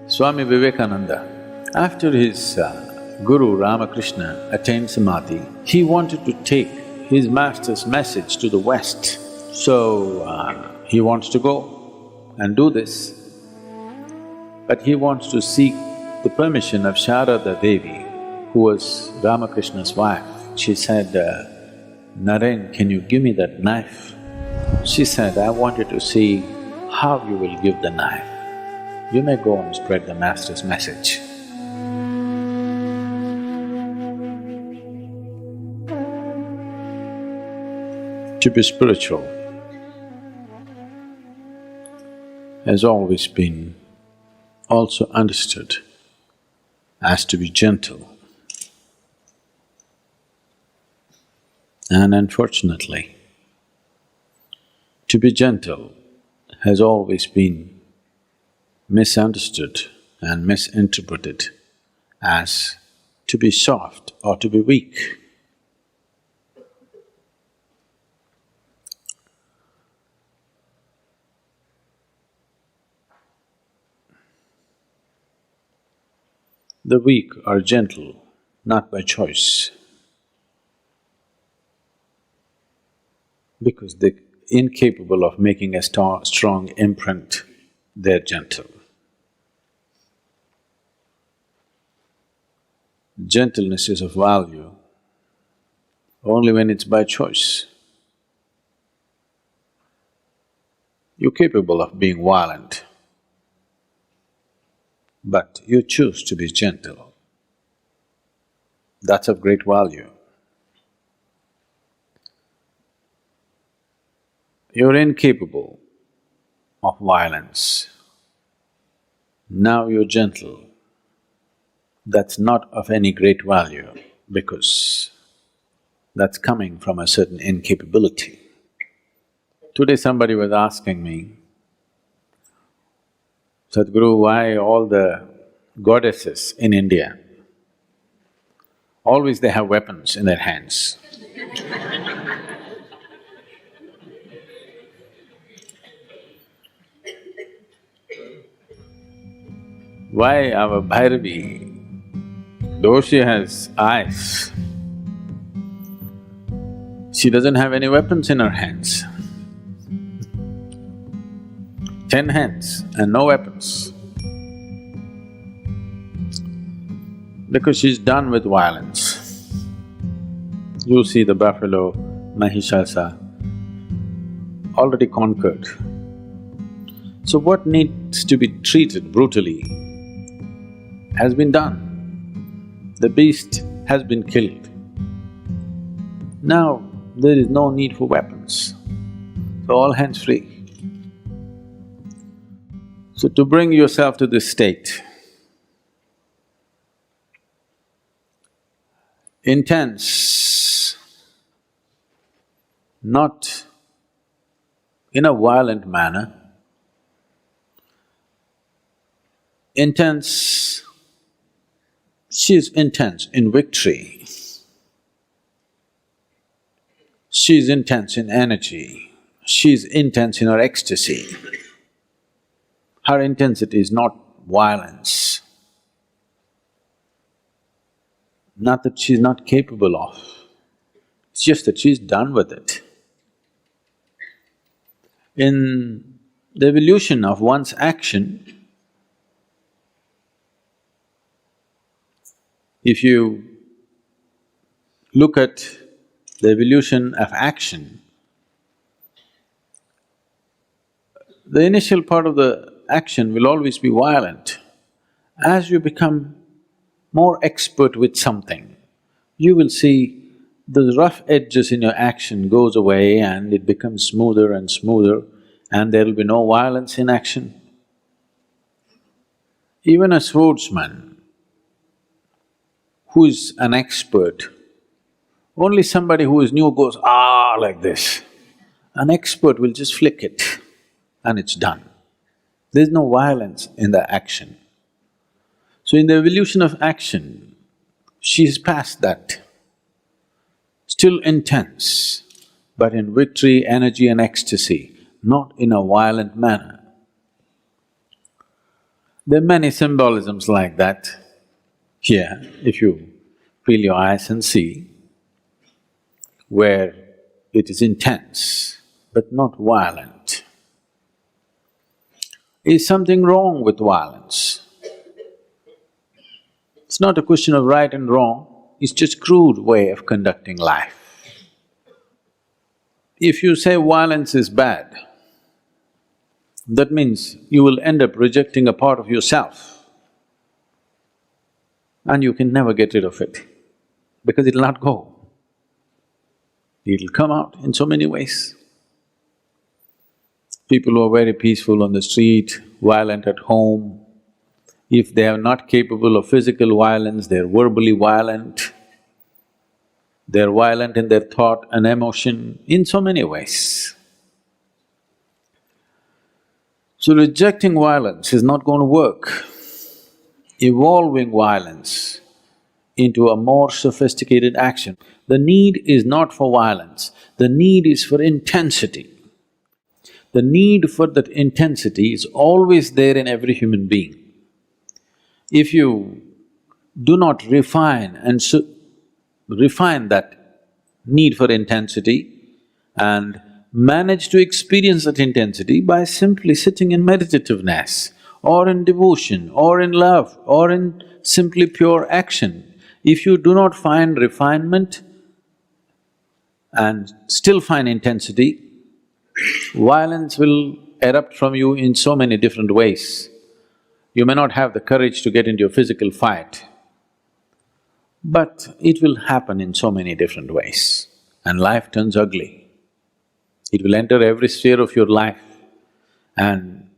Swami Vivekananda, after his guru Ramakrishna attained samadhi, he wanted to take his master's message to the West. So, he wants to go and do this, but he wants to seek the permission of Sharada Devi, who was Ramakrishna's wife. She said, Naren, can you give me that knife? She said, I wanted to see how you will give the knife. You may go and spread the master's message. To be spiritual has always been also understood as to be gentle. And unfortunately, to be gentle has always been misunderstood and misinterpreted as to be soft or to be weak. The weak are gentle not by choice, because they're incapable of making a strong imprint, they're gentle. Gentleness is of value only when it's by choice. You're capable of being violent, but you choose to be gentle. That's of great value. You're incapable of violence. Now you're gentle. That's not of any great value because that's coming from a certain incapability. Today somebody was asking me, Sadhguru, why all the goddesses in India, always they have weapons in their hands? Why our Bhairavi, though she has eyes, she doesn't have any weapons in her hands. 10 hands and no weapons. Because she's done with violence. You see the buffalo, Mahishasa, already conquered. So what needs to be treated brutally has been done. The beast has been killed. Now there is no need for weapons, so all hands free. So to bring yourself to this state, intense, not in a violent manner, intense, she is intense in victory, she is intense in energy, she is intense in her ecstasy. Her intensity is not violence, not that she's not capable of, it's just that she's done with it. In the evolution of one's action, if you look at the evolution of action, the initial part of the action will always be violent. As you become more expert with something, you will see the rough edges in your action goes away and it becomes smoother and smoother and there will be no violence in action. Even a swordsman who is an expert, only somebody who is new goes, ah, like this. An expert will just flick it and it's done. There's no violence in the action. So in the evolution of action, she's past that. Still intense, but in victory, energy and ecstasy, not in a violent manner. There are many symbolisms like that here, if you feel your eyes and see, where it is intense but not violent. Is something wrong with violence? It's not a question of right and wrong, it's just crude way of conducting life. If you say violence is bad, that means you will end up rejecting a part of yourself and you can never get rid of it because it'll not go. It'll come out in so many ways. People who are very peaceful on the street, violent at home, if they are not capable of physical violence, they're verbally violent, they're violent in their thought and emotion in so many ways. So rejecting violence is not going to work. Evolving violence into a more sophisticated action. The need is not for violence, the need is for intensity. The need for that intensity is always there in every human being. If you do not refine that need for intensity and manage to experience that intensity by simply sitting in meditativeness or in devotion or in love or in simply pure action, if you do not find refinement and still find intensity, violence will erupt from you in so many different ways. You may not have the courage to get into a physical fight, but it will happen in so many different ways and life turns ugly. It will enter every sphere of your life and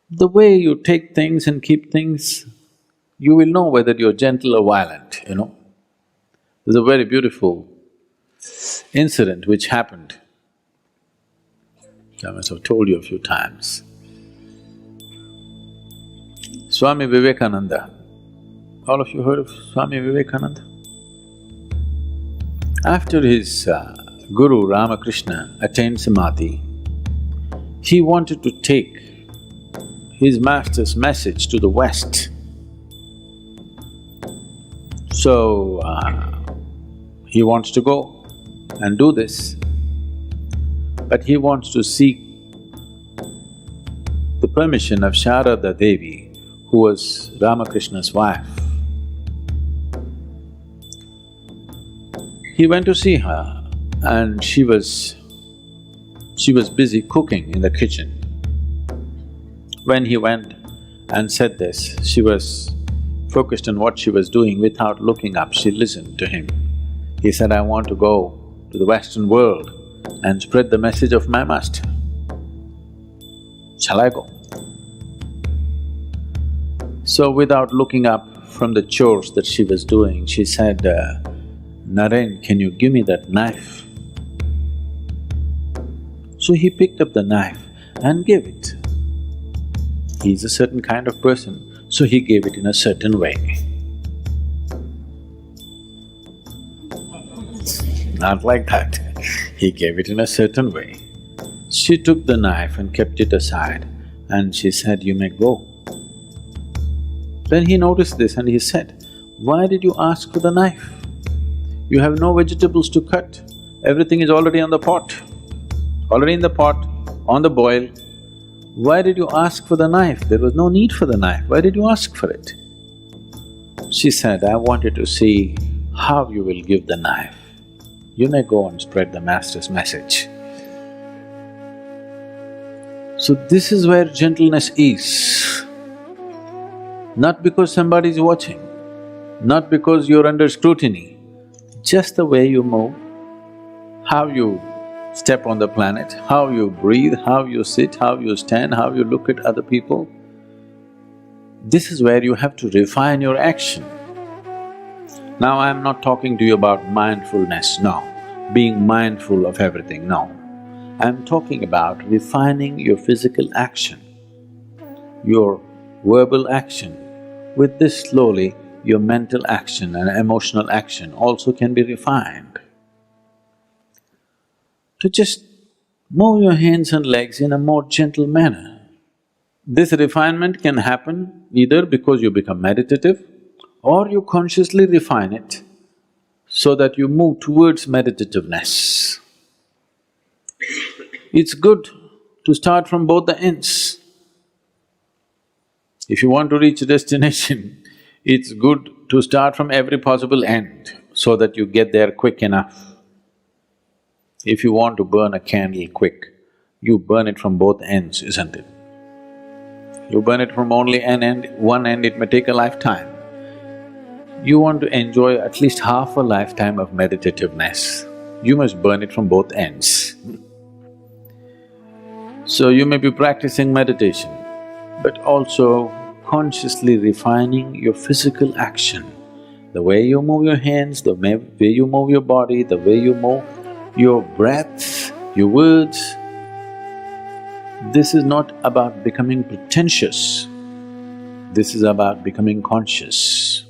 the way you take things and keep things, you will know whether you're gentle or violent, you know. There's a very beautiful incident which happened. I must have told you a few times. Swami Vivekananda, all of you heard of Swami Vivekananda? After his Guru Ramakrishna attained Samadhi, he wanted to take his master's message to the West. So, he wants to go and do this, but he wants to seek the permission of Sharada Devi, who was Ramakrishna's wife. He went to see her and she was busy cooking in the kitchen. When he went and said this, she was focused on what she was doing without looking up, she listened to him. He said, I want to go to the Western world and spread the message of my master. Shall I go? So without looking up from the chores that she was doing, she said, Naren, can you give me that knife? So he picked up the knife and gave it. He's a certain kind of person, so he gave it in a certain way. Not like that, he gave it in a certain way. She took the knife and kept it aside and she said, you may go. Then he noticed this and he said, why did you ask for the knife? You have no vegetables to cut, everything is already on the pot, already in the pot, on the boil. Why did you ask for the knife? There was no need for the knife, why did you ask for it? She said, I wanted to see how you will give the knife. You may go and spread the master's message. So this is where gentleness is. Not because somebody is watching, not because you're under scrutiny, just the way you move, how you step on the planet, how you breathe, how you sit, how you stand, how you look at other people. This is where you have to refine your action. Now I'm not talking to you about mindfulness, no, being mindful of everything, no. I'm talking about refining your physical action, your verbal action. With this slowly, your mental action and emotional action also can be refined. To just move your hands and legs in a more gentle manner. This refinement can happen either because you become meditative or you consciously refine it so that you move towards meditativeness. It's good to start from both the ends. If you want to reach a destination, it's good to start from every possible end so that you get there quick enough. If you want to burn a candle quick, you burn it from both ends, isn't it? You burn it from only one end, it may take a lifetime. You want to enjoy at least half a lifetime of meditativeness, you must burn it from both ends. So you may be practicing meditation, but also consciously refining your physical action. The way you move your hands, the way you move your body, the way you move your breath, your words. This is not about becoming pretentious, this is about becoming conscious.